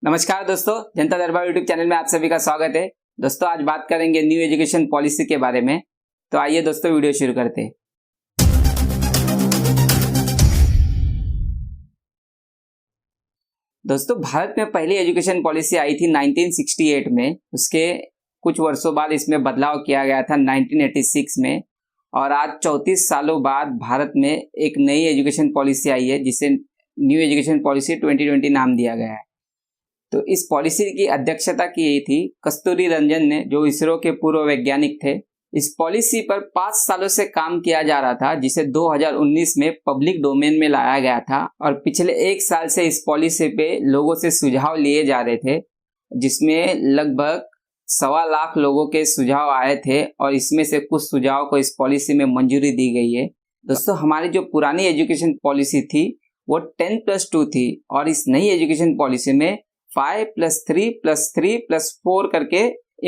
नमस्कार दोस्तों, जनता दरबार यूट्यूब चैनल में आप सभी का स्वागत है। दोस्तों आज बात करेंगे न्यू एजुकेशन पॉलिसी के बारे में। तो आइए दोस्तों वीडियो शुरू करते हैं। दोस्तों भारत में पहली एजुकेशन पॉलिसी आई थी 1968 में। उसके कुछ वर्षों बाद इसमें बदलाव किया गया था 1986 में, और आज 34 सालों बाद भारत में एक नई एजुकेशन पॉलिसी आई है जिसे न्यू एजुकेशन पॉलिसी 2020 नाम दिया गया है। तो इस पॉलिसी की अध्यक्षता की थी कस्तूरी रंजन ने, जो इसरो के पूर्व वैज्ञानिक थे। इस पॉलिसी पर 5 सालों से काम किया जा रहा था, जिसे 2019 में पब्लिक डोमेन में लाया गया था, और पिछले 1 साल से इस पॉलिसी पे लोगों से सुझाव लिए जा रहे थे, जिसमें लगभग 1.25 लाख लोगों के सुझाव आए थे, और इसमें से कुछ सुझाव को इस पॉलिसी में मंजूरी दी गई है। दोस्तों हमारी जो पुरानी एजुकेशन पॉलिसी थी वो 10+2 थी, और इस नई एजुकेशन पॉलिसी में 5+3+3+4 करके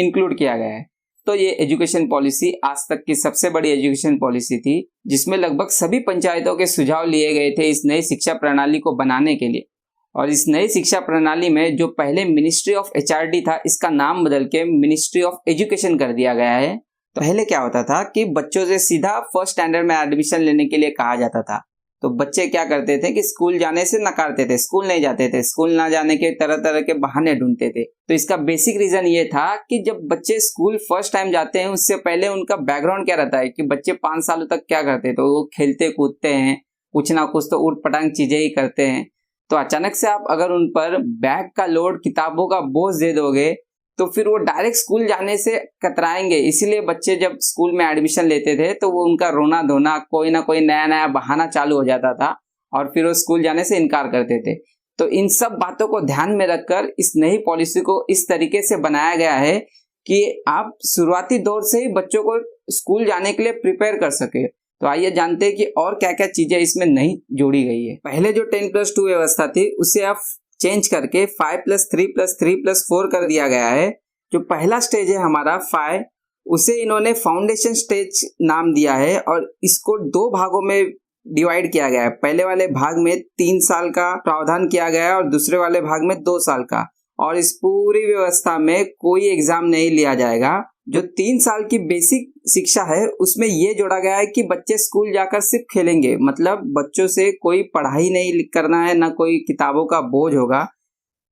इंक्लूड किया गया है। तो ये एजुकेशन पॉलिसी आज तक की सबसे बड़ी एजुकेशन पॉलिसी थी, जिसमें लगभग सभी पंचायतों के सुझाव लिए गए थे इस नई शिक्षा प्रणाली को बनाने के लिए। और इस नई शिक्षा प्रणाली में जो पहले मिनिस्ट्री ऑफ HRD था, इसका नाम बदल के मिनिस्ट्री ऑफ एजुकेशन कर दिया गया है। तो पहले क्या होता था कि बच्चों से सीधा फर्स्ट स्टैंडर्ड में एडमिशन लेने के लिए कहा जाता था। तो बच्चे क्या करते थे कि स्कूल जाने से नकारते थे, स्कूल नहीं जाते थे, स्कूल ना जाने के तरह तरह के बहाने ढूंढते थे। तो इसका बेसिक रीजन ये था कि जब बच्चे स्कूल फर्स्ट टाइम जाते हैं, उससे पहले उनका बैकग्राउंड क्या रहता है कि बच्चे 5 सालों तक क्या करते थे, तो वो खेलते कूदते हैं, कुछ ना कुछ तो उठ पटांग चीजें ही करते हैं। तो अचानक से आप अगर उन पर बैग का लोड, किताबों का बोझ दे दोगे, तो फिर वो डायरेक्ट स्कूल जाने से कतराएंगे। इसीलिए बच्चे जब स्कूल में एडमिशन लेते थे तो वो उनका रोना धोना, कोई ना कोई नया नया बहाना चालू हो जाता था, और फिर वो स्कूल जाने से इनकार करते थे। तो इन सब बातों को ध्यान में रखकर इस नई पॉलिसी को इस तरीके से बनाया गया है कि आप शुरुआती दौर से ही बच्चों को स्कूल जाने के लिए प्रिपेयर कर सके। तो आइए जानते हैं कि और क्या क्या चीजें इसमें नई जोड़ी गई है। पहले जो 10+2 व्यवस्था थी उसे आप चेंज करके 5+3+3+4 कर दिया गया है। जो पहला स्टेज है हमारा 5, उसे इन्होंने फाउंडेशन स्टेज नाम दिया है, और इसको 2 भागों में डिवाइड किया गया है। पहले वाले भाग में 3 साल का प्रावधान किया गया है, और दूसरे वाले भाग में 2 साल का। और इस पूरी व्यवस्था में कोई एग्जाम नहीं लिया जाएगा। जो 3 साल की बेसिक शिक्षा है उसमें ये जोड़ा गया है कि बच्चे स्कूल जाकर सिर्फ खेलेंगे, मतलब बच्चों से कोई पढ़ाई नहीं करना है, ना कोई किताबों का बोझ होगा।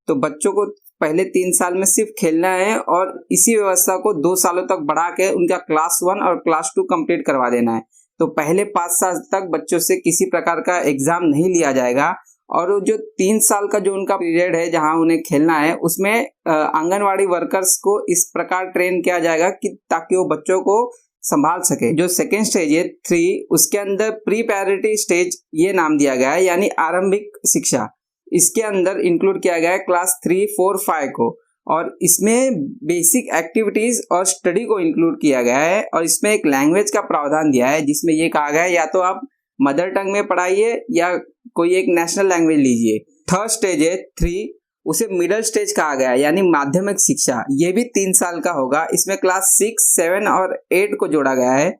तो बच्चों को पहले 3 साल में सिर्फ खेलना है, और इसी व्यवस्था को 2 सालों तक बढ़ा के उनका क्लास 1 और क्लास 2 कंप्लीट करवा देना है। तो पहले 5 साल तक बच्चों से किसी प्रकार का एग्जाम नहीं लिया जाएगा, और जो 3 साल का जो उनका पीरियड है जहां उन्हें खेलना है, उसमें आंगनवाड़ी वर्कर्स को इस प्रकार ट्रेन किया जाएगा कि ताकि वो बच्चों को संभाल सके। जो सेकेंड स्टेज है 3, उसके अंदर प्री प्रायोरिटी स्टेज ये नाम दिया गया है, यानी आरंभिक शिक्षा। इसके अंदर इंक्लूड किया गया है क्लास 3, 4, 5 को, और इसमें बेसिक एक्टिविटीज और स्टडी को इंक्लूड किया गया है। और इसमें एक लैंग्वेज का प्रावधान दिया है, जिसमें ये कहा गया है या तो आप मदर टंग में पढ़ाइए या कोई एक नेशनल लैंग्वेज लीजिए। थर्ड स्टेज है 3, उसे मिडिल स्टेज कहा गया है, यानी माध्यमिक शिक्षा। ये भी 3 साल का होगा। इसमें क्लास 6, 7 और 8 को जोड़ा गया है।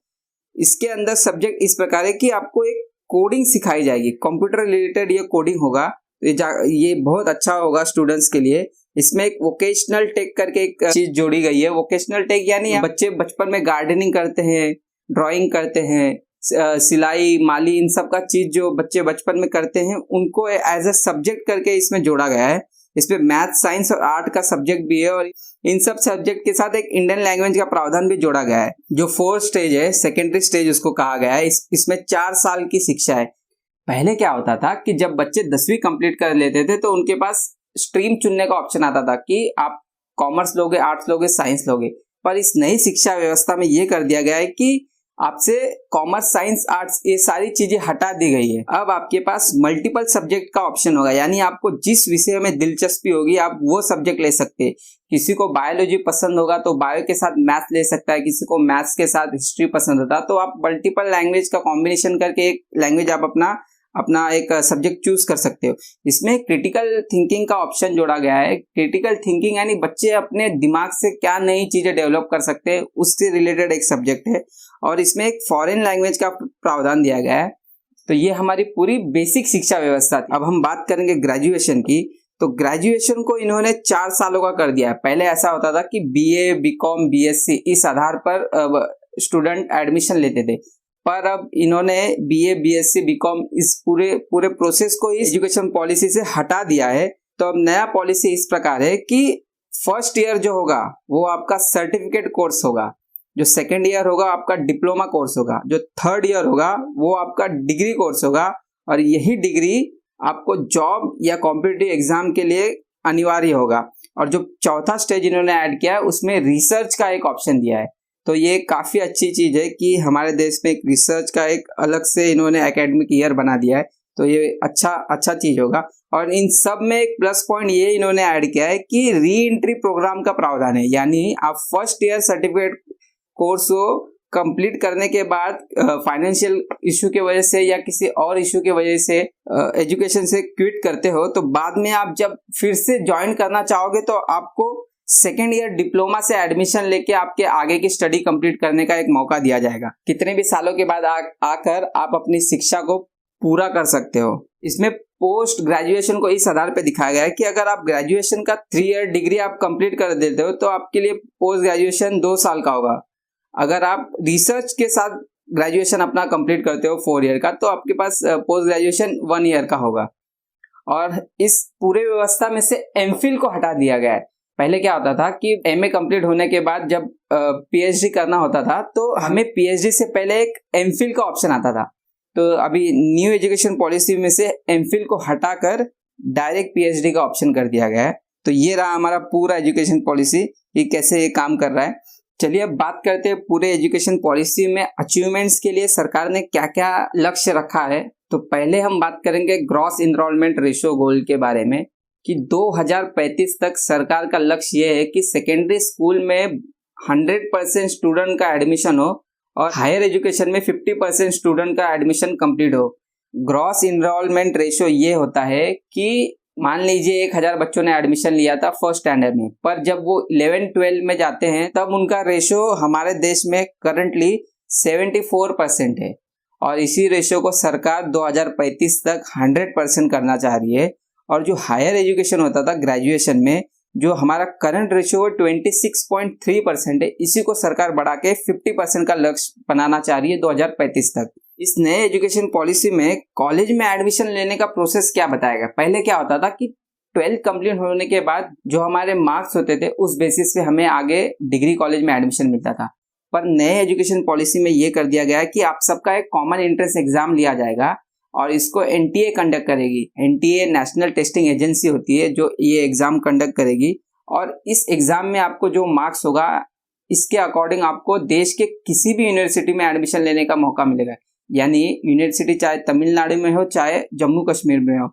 इसके अंदर सब्जेक्ट इस प्रकार है कि आपको एक कोडिंग सिखाई जाएगी, कंप्यूटर रिलेटेड ये कोडिंग होगा। ये बहुत अच्छा होगा स्टूडेंट्स के लिए। इसमें एक वोकेशनल टेक करके एक चीज जोड़ी गई है। वोकेशनल टेक यानी बच्चे बचपन में गार्डनिंग करते हैं, ड्राइंग करते हैं, सिलाई माली, इन सब का चीज जो बच्चे बचपन में करते हैं, उनको एज अ सब्जेक्ट करके इसमें जोड़ा गया है। इसमें मैथ, साइंस और आर्ट का सब्जेक्ट भी है, और इन सब सब्जेक्ट के साथ एक इंडियन लैंग्वेज का प्रावधान भी जोड़ा गया है। जो 4th स्टेज है, सेकेंडरी स्टेज उसको कहा गया है, इसमें 4 साल की शिक्षा है। पहले क्या होता था कि जब बच्चे 10वीं कंप्लीट कर लेते थे तो उनके पास स्ट्रीम चुनने का ऑप्शन आता था कि आप कॉमर्स लोगे, आर्ट्स लोगे, साइंस लोगे। पर इस नई शिक्षा व्यवस्था में ये कर दिया गया है कि आपसे कॉमर्स, साइंस, आर्ट्स ये सारी चीजें हटा दी गई है। अब आपके पास मल्टीपल सब्जेक्ट का ऑप्शन होगा, यानी आपको जिस विषय में दिलचस्पी होगी आप वो सब्जेक्ट ले सकते हैं। किसी को बायोलॉजी पसंद होगा तो बायो के साथ मैथ्स ले सकता है, किसी को मैथ्स के साथ हिस्ट्री पसंद होता है, तो आप मल्टीपल लैंग्वेज का कॉम्बिनेशन करके एक लैंग्वेज आप अपना एक सब्जेक्ट चूज कर सकते हो। इसमें क्रिटिकल थिंकिंग का ऑप्शन जोड़ा गया है। क्रिटिकल थिंकिंग यानी बच्चे अपने दिमाग से क्या नई चीजें डेवलप कर सकते हैं, उससे रिलेटेड एक सब्जेक्ट है, और इसमें एक फॉरेन लैंग्वेज का प्रावधान दिया गया है। तो ये हमारी पूरी बेसिक शिक्षा व्यवस्था थी। अब हम बात करेंगे ग्रेजुएशन की। तो ग्रेजुएशन को इन्होंने 4 सालों का कर दिया है। पहले ऐसा होता था कि बीए, बीकॉम, बीएससी इस आधार पर स्टूडेंट एडमिशन लेते थे, पर अब इन्होंने बीए, बीएससी, बीकॉम इस पूरे प्रोसेस को इस एजुकेशन पॉलिसी से हटा दिया है। तो अब नया पॉलिसी इस प्रकार है कि फर्स्ट ईयर जो होगा वो आपका सर्टिफिकेट कोर्स होगा, जो सेकेंड ईयर होगा आपका डिप्लोमा कोर्स होगा, जो थर्ड ईयर होगा वो आपका डिग्री कोर्स होगा, और यही डिग्री आपको जॉब या कॉम्पिटिटिव एग्जाम के लिए अनिवार्य होगा। और जो चौथा स्टेज इन्होंने ऐड किया है उसमें रिसर्च का एक ऑप्शन दिया है। तो ये काफ़ी अच्छी चीज़ है कि हमारे देश में एक रिसर्च का एक अलग से इन्होंने एकेडमिक ईयर बना दिया है। तो ये अच्छा चीज़ होगा। और इन सब में एक प्लस पॉइंट ये इन्होंने ऐड किया है कि री एंट्री प्रोग्राम का प्रावधान है, यानी आप फर्स्ट ईयर सर्टिफिकेट कोर्स को कंप्लीट करने के बाद फाइनेंशियल इशू के वजह से या किसी और इशू के वजह से एजुकेशन से क्विट करते हो, तो बाद में आप जब फिर से ज्वाइन करना चाहोगे तो आपको सेकेंड ईयर डिप्लोमा से एडमिशन लेके आपके आगे की स्टडी कंप्लीट करने का एक मौका दिया जाएगा। कितने भी सालों के बाद आकर आप अपनी शिक्षा को पूरा कर सकते हो। इसमें पोस्ट ग्रेजुएशन को इस आधार पे दिखाया गया है कि अगर आप ग्रेजुएशन का 3 ईयर डिग्री आप कंप्लीट कर देते हो तो आपके लिए पोस्ट ग्रेजुएशन 2 साल का होगा। अगर आप रिसर्च के साथ ग्रेजुएशन अपना कंप्लीट करते हो 4 ईयर का, तो आपके पास पोस्ट ग्रेजुएशन 1 ईयर का होगा। और इस पूरे व्यवस्था में से एमफिल को हटा दिया गया है। पहले क्या होता था कि एमए कंप्लीट होने के बाद जब पीएचडी करना होता था तो हमें पीएचडी से पहले एक एमफिल का ऑप्शन आता था। तो अभी न्यू एजुकेशन पॉलिसी में से एमफिल को हटाकर डायरेक्ट पीएचडी का ऑप्शन कर दिया गया है। तो ये रहा हमारा पूरा एजुकेशन पॉलिसी कि कैसे ये काम कर रहा है। चलिए अब बात करते हैं पूरे एजुकेशन पॉलिसी में अचीवमेंट्स के लिए सरकार ने क्या क्या लक्ष्य रखा है। तो पहले हम बात करेंगे ग्रॉस इनरोलमेंट रेशियो गोल के बारे में कि 2035 तक सरकार का लक्ष्य ये है कि सेकेंडरी स्कूल में 100% स्टूडेंट का एडमिशन हो और हायर एजुकेशन में 50% स्टूडेंट का एडमिशन कंप्लीट हो। ग्रॉस इनरोलमेंट रेशियो ये होता है कि मान लीजिए 1000 बच्चों ने एडमिशन लिया था फर्स्ट स्टैंडर्ड में, पर जब वो 11-12 में जाते हैं तब उनका रेशियो हमारे देश में करंटली 74% है, और इसी रेशियो को सरकार 2035 तक 100% करना चाह रही है। और जो हायर एजुकेशन होता था ग्रेजुएशन में, जो हमारा करंट रेशियो 26.3% है, इसी को सरकार बढ़ा के 50% का लक्ष्य बनाना चाह रही है 2035 तक। इस नए एजुकेशन पॉलिसी में कॉलेज में एडमिशन लेने का प्रोसेस क्या बताएगा। पहले क्या होता था कि 12th कंप्लीट होने के बाद जो हमारे मार्क्स होते थे उस बेसिस पे हमें आगे डिग्री कॉलेज में एडमिशन मिलता था, पर नए एजुकेशन पॉलिसी में ये कर दिया गया है कि आप सबका एक कॉमन एंट्रेंस एग्जाम लिया जाएगा और इसको एनटीए कंडक्ट करेगी। एनटीए नेशनल टेस्टिंग एजेंसी होती है जो ये एग्जाम कंडक्ट करेगी, और इस एग्जाम में आपको जो मार्क्स होगा इसके अकॉर्डिंग आपको देश के किसी भी यूनिवर्सिटी में एडमिशन लेने का मौका मिलेगा। यानी यूनिवर्सिटी चाहे तमिलनाडु में हो चाहे जम्मू कश्मीर में हो,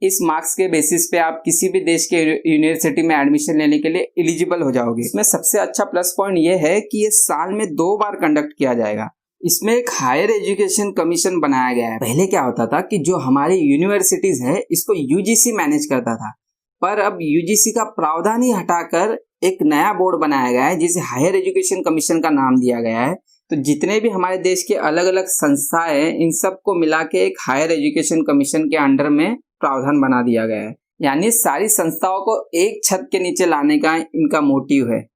इस मार्क्स के बेसिस पे आप किसी भी देश के यूनिवर्सिटी में एडमिशन लेने के लिए एलिजिबल हो जाओगे। इसमें सबसे अच्छा प्लस पॉइंट ये है कि ये साल में 2 बार कंडक्ट किया जाएगा। इसमें एक हायर एजुकेशन कमीशन बनाया गया है। पहले क्या होता था कि जो हमारी यूनिवर्सिटीज है इसको यूजीसी मैनेज करता था, पर अब यूजीसी का प्रावधान ही हटाकर एक नया बोर्ड बनाया गया है जिसे हायर एजुकेशन कमीशन का नाम दिया गया है। तो जितने भी हमारे देश के अलग अलग संस्थाएं हैं इन सबको मिला के एक हायर एजुकेशन कमीशन के अंडर में प्रावधान बना दिया गया है। यानी सारी संस्थाओं को एक छत के नीचे लाने का इनका मोटिव है।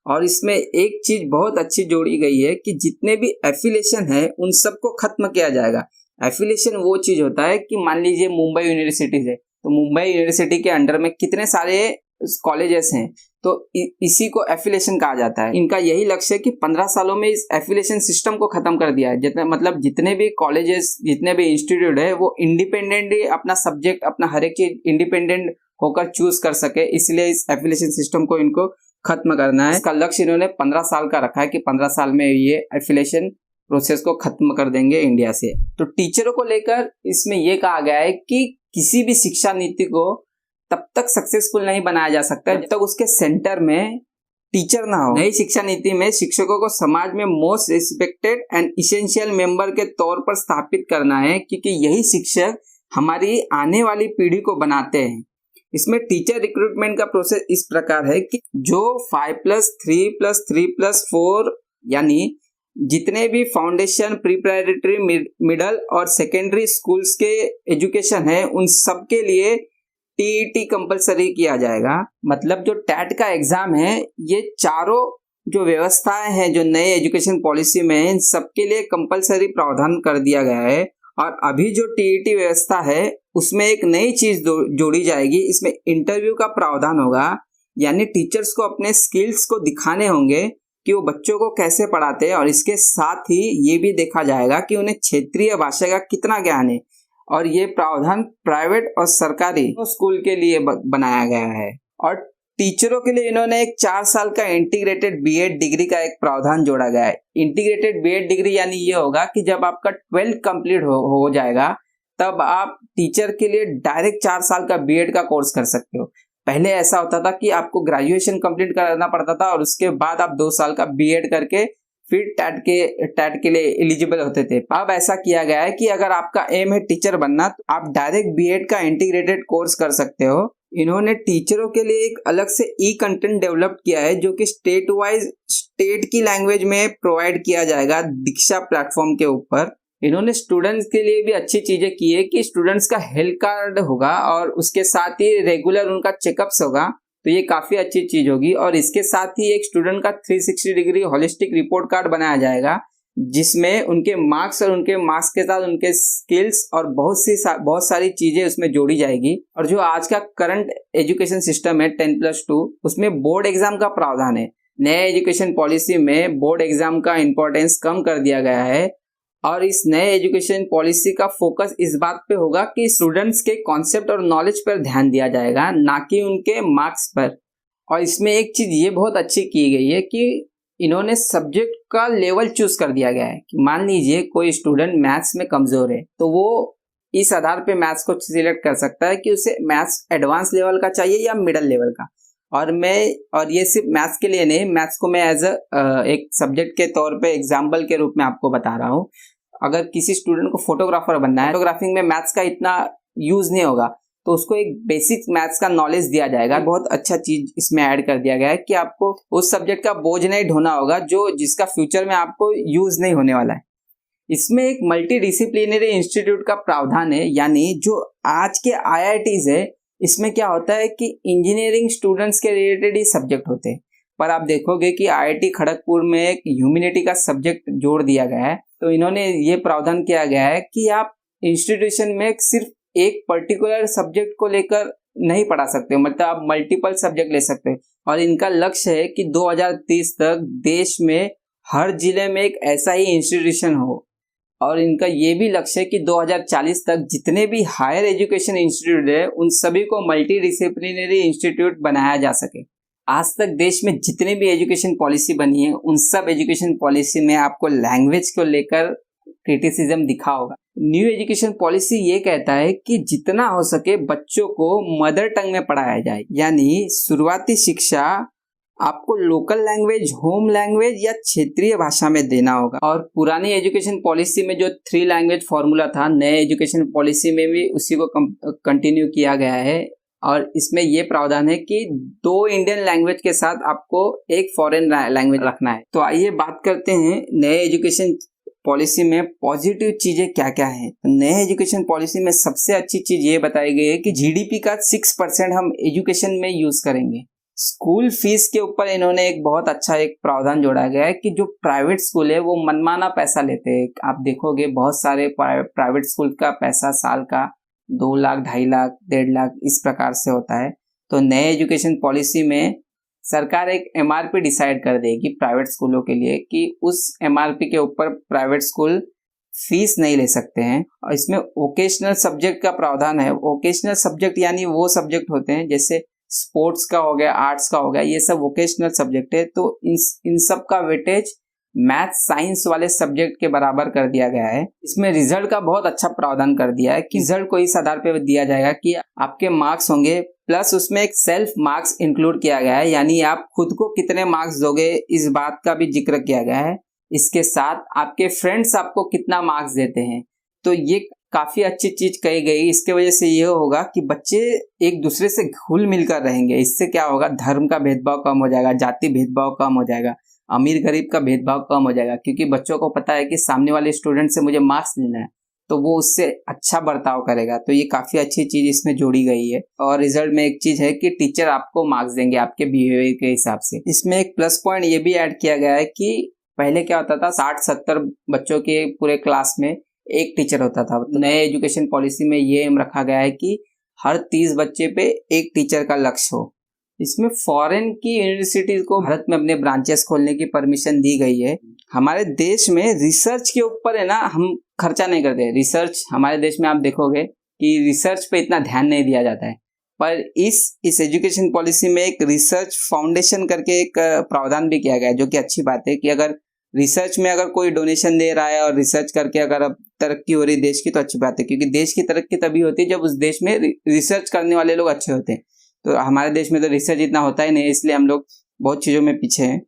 और इसमें एक चीज बहुत अच्छी जोड़ी गई है कि जितने भी एफिलिएशन है उन सबको खत्म किया जाएगा। एफिलिएशन वो चीज होता है कि मान लीजिए मुंबई यूनिवर्सिटी है, तो मुंबई यूनिवर्सिटी के अंडर में कितने सारे कॉलेजेस हैं, तो इसी को एफिलिएशन कहा जाता है। इनका यही लक्ष्य है कि 15 सालों में इस एफिलिएशन सिस्टम को खत्म कर दिया है। मतलब जितने भी कॉलेजेस, जितने भी इंस्टीट्यूट है वो इंडिपेंडेंटली अपना सब्जेक्ट, अपना हर एक चीज इंडिपेंडेंट होकर चूज कर सके, इसलिए इस एफिलिएशन सिस्टम को इनको खत्म करना है। इसका लक्ष्य इन्होंने 15 साल का रखा है कि 15 साल में ये एफिलिएशन प्रोसेस को खत्म कर देंगे इंडिया से। तो टीचरों को लेकर इसमें यह कहा गया है कि किसी भी शिक्षा नीति को तब तक सक्सेसफुल नहीं बनाया जा सकता जब तक उसके सेंटर में टीचर ना हो। नई शिक्षा नीति में शिक्षकों को समाज में most respected and essential member के तौर पर स्थापित करना है, क्योंकि यही शिक्षक हमारी आने वाली पीढ़ी को बनाते हैं। इसमें टीचर रिक्रूटमेंट का प्रोसेस इस प्रकार है कि जो 5+3+3+4 यानी जितने भी फाउंडेशन, प्री-प्राइमरी, मिडल और सेकेंडरी स्कूल्स के एजुकेशन है उन सब के लिए टीईटी कंपलसरी किया जाएगा। मतलब जो टैट का एग्जाम है, ये चारों जो व्यवस्थाएं हैं जो नए एजुकेशन पॉलिसी में है, इन सबके लिए कंपलसरी प्रावधान कर दिया गया है। और अभी जो टीईटी व्यवस्था है उसमें एक नई चीज जोड़ी जाएगी, इसमें इंटरव्यू का प्रावधान होगा। यानी टीचर्स को अपने स्किल्स को दिखाने होंगे कि वो बच्चों को कैसे पढ़ाते हैं, और इसके साथ ही ये भी देखा जाएगा कि उन्हें क्षेत्रीय भाषा का कितना ज्ञान है। और ये प्रावधान प्राइवेट और सरकारी स्कूल के लिए बनाया गया है। और टीचरों के लिए इन्होंने एक 4 साल का इंटीग्रेटेड बीएड डिग्री का एक प्रावधान जोड़ा गया है। इंटीग्रेटेड बीएड डिग्री यानी ये होगा कि जब आपका 12th कंप्लीट हो जाएगा, तब आप टीचर के लिए डायरेक्ट 4 साल का बीएड का कोर्स कर सकते हो। पहले ऐसा होता था कि आपको ग्रेजुएशन कंप्लीट करना पड़ता था और उसके बाद आप 2 साल का बीएड करके फिर टैट के लिए एलिजिबल होते थे। अब ऐसा किया गया है कि अगर आपका एम है टीचर बनना, तो आप डायरेक्ट बीएड का इंटीग्रेटेड कोर्स कर सकते हो। इन्होंने टीचरों के लिए एक अलग से ई कंटेंट डेवलप किया है, जो कि स्टेट वाइज स्टेट की लैंग्वेज में प्रोवाइड किया जाएगा दीक्षा प्लेटफॉर्म के ऊपर। इन्होंने स्टूडेंट्स के लिए भी अच्छी चीजें की है कि स्टूडेंट्स का हेल्थ कार्ड होगा और उसके साथ ही रेगुलर उनका चेकअप्स होगा, तो ये काफी अच्छी चीज होगी। और इसके साथ ही एक स्टूडेंट का 360 डिग्री होलिस्टिक रिपोर्ट कार्ड बनाया जाएगा, जिसमें उनके मार्क्स और उनके मार्क्स के साथ उनके स्किल्स और बहुत सारी चीजें उसमें जोड़ी जाएगी। और जो आज का करंट एजुकेशन सिस्टम है 10+2, उसमें बोर्ड एग्जाम का प्रावधान है। नए एजुकेशन पॉलिसी में बोर्ड एग्जाम का इंपॉर्टेंस कम कर दिया गया है। और इस नए एजुकेशन पॉलिसी का फोकस इस बात पे होगा कि स्टूडेंट्स के कॉन्सेप्ट और नॉलेज पर ध्यान दिया जाएगा, ना कि उनके मार्क्स पर। और इसमें एक चीज ये बहुत अच्छी की गई है कि इन्होंने सब्जेक्ट का लेवल चूज कर दिया गया है कि मान लीजिए कोई स्टूडेंट मैथ्स में कमजोर है, तो वो इस आधार पे मैथ्स को सिलेक्ट कर सकता है कि उसे मैथ्स एडवांस लेवल का चाहिए या मिडिल लेवल का। और ये सिर्फ मैथ्स के लिए नहीं, मैथ्स को मैं एज एक सब्जेक्ट के तौर पे एग्जाम्पल के रूप में आपको बता रहा हूँ। अगर किसी स्टूडेंट को फोटोग्राफर बनना है, फोटोग्राफिंग में मैथ्स का इतना यूज नहीं होगा, तो उसको एक बेसिक मैथ्स का नॉलेज दिया जाएगा। बहुत अच्छा चीज इसमें ऐड कर दिया गया है कि आपको उस सब्जेक्ट का बोझ नहीं ढोना होगा जिसका फ्यूचर में आपको यूज नहीं होने वाला है। इसमें एक मल्टी डिसिप्लिनरी इंस्टीट्यूट का प्रावधान है, यानी जो आज के IITs है, इसमें क्या होता है कि इंजीनियरिंग स्टूडेंट्स के रिलेटेड ही सब्जेक्ट होते हैं। पर आप देखोगे कि IIT खड़गपुर में एक ह्यूमैनिटी का सब्जेक्ट जोड़ दिया गया है। तो इन्होंने ये प्रावधान किया गया है कि आप इंस्टीट्यूशन में सिर्फ एक पर्टिकुलर सब्जेक्ट को लेकर नहीं पढ़ा सकते हो, मतलब आप मल्टीपल सब्जेक्ट ले सकते हो। और इनका लक्ष्य है कि 2030 तक देश में हर जिले में एक ऐसा ही इंस्टीट्यूशन हो। और इनका ये भी लक्ष्य है कि 2040 तक जितने भी हायर एजुकेशन इंस्टीट्यूट है, उन सभी को मल्टी डिसिप्लिनरी इंस्टीट्यूट बनाया जा सके। आज तक देश में जितने भी एजुकेशन पॉलिसी बनी है, उन सब एजुकेशन पॉलिसी में आपको लैंग्वेज को लेकर क्रिटिसिज्म दिखा होगा। न्यू एजुकेशन पॉलिसी ये कहता है कि जितना हो सके बच्चों को मदर टंग में पढ़ाया जाए, यानी शुरुआती शिक्षा आपको लोकल लैंग्वेज, होम लैंग्वेज या क्षेत्रीय भाषा में देना होगा। और पुरानी एजुकेशन पॉलिसी में जो 3 लैंग्वेज फॉर्मूला था, नए एजुकेशन पॉलिसी में भी उसी को कंटिन्यू किया गया है। और इसमें ये प्रावधान है कि 2 इंडियन लैंग्वेज के साथ आपको एक फॉरेन लैंग्वेज रखना है। तो आइए बात करते हैं नए एजुकेशन पॉलिसी में पॉजिटिव चीजें क्या क्या है। नए एजुकेशन पॉलिसी में सबसे अच्छी चीज ये बताई गई है कि जीडीपी का 6% हम एजुकेशन में यूज करेंगे। स्कूल फीस के ऊपर इन्होंने एक बहुत अच्छा एक प्रावधान जोड़ा गया है कि जो प्राइवेट स्कूल है वो मनमाना पैसा लेते हैं। आप देखोगे बहुत सारे प्राइवेट स्कूल का पैसा साल का 2 लाख, 2.5 लाख, 1.5 लाख इस प्रकार से होता है। तो नए एजुकेशन पॉलिसी में सरकार एक MRP डिसाइड कर देगी प्राइवेट स्कूलों के लिए कि उस MRP के ऊपर प्राइवेट स्कूल फीस नहीं ले सकते हैं। और इसमें वोकेशनल सब्जेक्ट का प्रावधान है। वोकेशनल सब्जेक्ट यानी वो सब्जेक्ट होते हैं जैसे स्पोर्ट्स का हो गया, आर्ट्स का हो गया, ये सब वोकेशनल सब्जेक्ट है। तो इन सब का वेटेज मैथ साइंस वाले सब्जेक्ट के बराबर कर दिया गया है। इसमें रिजल्ट का बहुत अच्छा प्रावधान कर दिया है कि रिजल्ट को इस आधार पे दिया जाएगा कि आपके मार्क्स होंगे, प्लस उसमें एक सेल्फ मार्क्स इंक्लूड किया गया है, यानी आप खुद को कितने मार्क्स दोगे इस बात का भी जिक्र किया गया है। इसके साथ आपके फ्रेंड्स आपको कितना मार्क्स देते हैं, तो ये काफी अच्छी चीज कही गई। इसके वजह से ये होगा कि बच्चे एक दूसरे से घुल मिलकर रहेंगे। इससे क्या होगा, धर्म का भेदभाव कम हो जाएगा, जाति भेदभाव कम हो जाएगा, अमीर गरीब का भेदभाव कम हो जाएगा, क्योंकि बच्चों को पता है कि सामने वाले स्टूडेंट से मुझे मार्क्स लेना है, तो वो उससे अच्छा बर्ताव करेगा। तो ये काफी अच्छी चीज इसमें जोड़ी गई है। और रिजल्ट में एक चीज है कि टीचर आपको मार्क्स देंगे आपके बिहेवियर के हिसाब से। इसमें एक प्लस पॉइंट ये भी ऐड किया गया है कि पहले क्या होता था, 60-70 बच्चों के पूरे क्लास में एक टीचर होता था। तो नए एजुकेशन पॉलिसी में ये एम रखा गया है कि हर 30 बच्चे पे एक टीचर का लक्ष्य हो। इसमें फॉरेन की यूनिवर्सिटीज को भारत में अपने ब्रांचेस खोलने की परमिशन दी गई है। हमारे देश में रिसर्च के ऊपर है ना, हम खर्चा नहीं करते। रिसर्च हमारे देश में आप देखोगे कि रिसर्च पे इतना ध्यान नहीं दिया जाता है, पर इस एजुकेशन पॉलिसी में एक रिसर्च फाउंडेशन करके एक प्रावधान भी किया गया है, जो कि अच्छी बात है कि अगर रिसर्च में अगर कोई डोनेशन दे रहा है और रिसर्च करके अगर अब तरक्की हो रही देश की, तो अच्छी बात है, क्योंकि देश की तरक्की तभी होती है जब उस देश में रिसर्च करने वाले लोग अच्छे होते हैं। तो हमारे देश में तो रिसर्च इतना होता ही नहीं, इसलिए हम लोग बहुत चीज़ों में पीछे हैं।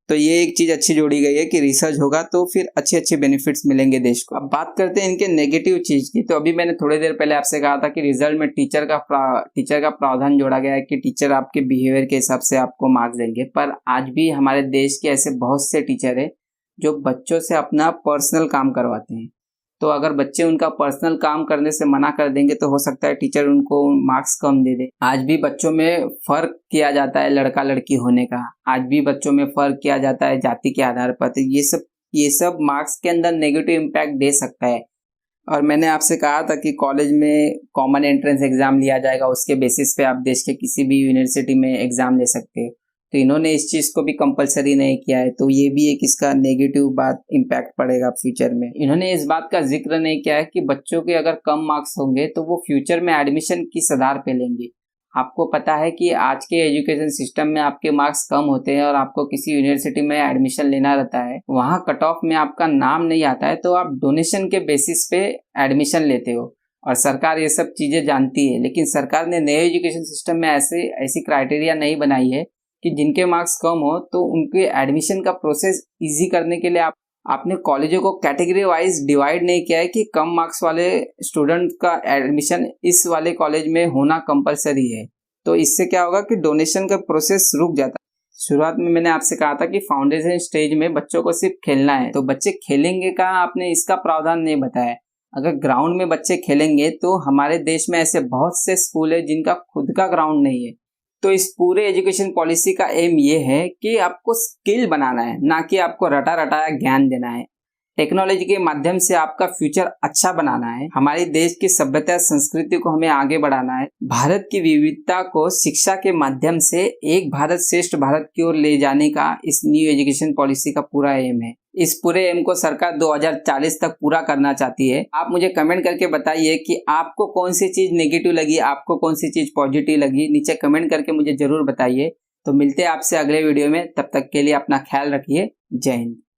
तो ये एक चीज़ अच्छी जोड़ी गई है कि रिसर्च होगा तो फिर अच्छे अच्छे बेनिफिट्स मिलेंगे देश को। अब बात करते हैं इनके नेगेटिव चीज़ की। तो अभी मैंने थोड़ी देर पहले आपसे कहा था कि रिजल्ट में टीचर का प्रावधान जोड़ा गया है कि टीचर आपके बिहेवियर के हिसाब से आपको मार्क्स देंगे। पर आज भी हमारे देश के ऐसे बहुत से टीचर है जो बच्चों से अपना पर्सनल काम करवाते हैं। तो अगर बच्चे उनका पर्सनल काम करने से मना कर देंगे तो हो सकता है टीचर उनको मार्क्स कम दे दे। आज भी बच्चों में फर्क किया जाता है लड़का लड़की होने का। आज भी बच्चों में फर्क किया जाता है जाति के आधार पर। तो ये सब मार्क्स के अंदर नेगेटिव इम्पैक्ट दे सकता है। और मैंने आपसे कहा था कि कॉलेज में कॉमन एंट्रेंस एग्जाम लिया जाएगा, उसके बेसिस पे आप देश के किसी भी यूनिवर्सिटी में एग्जाम ले सकते हैं। तो इन्होंने इस चीज़ को भी कंपलसरी नहीं किया है, तो ये भी एक इसका नेगेटिव बात इम्पैक्ट पड़ेगा फ्यूचर में। इन्होंने इस बात का जिक्र नहीं किया है कि बच्चों के अगर कम मार्क्स होंगे तो वो फ्यूचर में एडमिशन किस आधार पे लेंगे। आपको पता है कि आज के एजुकेशन सिस्टम में आपके मार्क्स कम होते हैं और आपको किसी यूनिवर्सिटी में एडमिशन लेना रहता है, वहाँ कट ऑफ में आपका नाम नहीं आता है, तो आप डोनेशन के बेसिस पे एडमिशन लेते हो। और सरकार ये सब चीज़ें जानती है, लेकिन सरकार ने नए एजुकेशन सिस्टम में ऐसी क्राइटेरिया नहीं बनाई है कि जिनके मार्क्स कम हो तो उनके एडमिशन का प्रोसेस इजी करने के लिए आपने कॉलेजों को कैटेगरी वाइज डिवाइड नहीं किया है कि कम मार्क्स वाले स्टूडेंट का एडमिशन इस वाले कॉलेज में होना कंपलसरी है। तो इससे क्या होगा कि डोनेशन का प्रोसेस रुक जाता है। शुरुआत में मैंने आपसे कहा था कि फाउंडेशन स्टेज में बच्चों को सिर्फ खेलना है, तो बच्चे खेलेंगे कहाँ, आपने इसका प्रावधान नहीं बताया। अगर ग्राउंड में बच्चे खेलेंगे तो हमारे देश में ऐसे बहुत से स्कूल है जिनका खुद का ग्राउंड नहीं है। तो इस पूरे एजुकेशन पॉलिसी का एम ये है कि आपको स्किल बनाना है, ना कि आपको रटा रटाया ज्ञान देना है। टेक्नोलॉजी के माध्यम से आपका फ्यूचर अच्छा बनाना है। हमारे देश की सभ्यता संस्कृति को हमें आगे बढ़ाना है। भारत की विविधता को शिक्षा के माध्यम से एक भारत श्रेष्ठ भारत की ओर ले जाने का इस न्यू एजुकेशन पॉलिसी का पूरा एम है। इस पूरे एम को सरकार 2040 तक पूरा करना चाहती है। आप मुझे कमेंट करके बताइए कि आपको कौन सी चीज नेगेटिव लगी, आपको कौन सी चीज पॉजिटिव लगी। नीचे कमेंट करके मुझे जरूर बताइए। तो मिलते हैं आपसे अगले वीडियो में, तब तक के लिए अपना ख्याल रखिए। जय हिंद।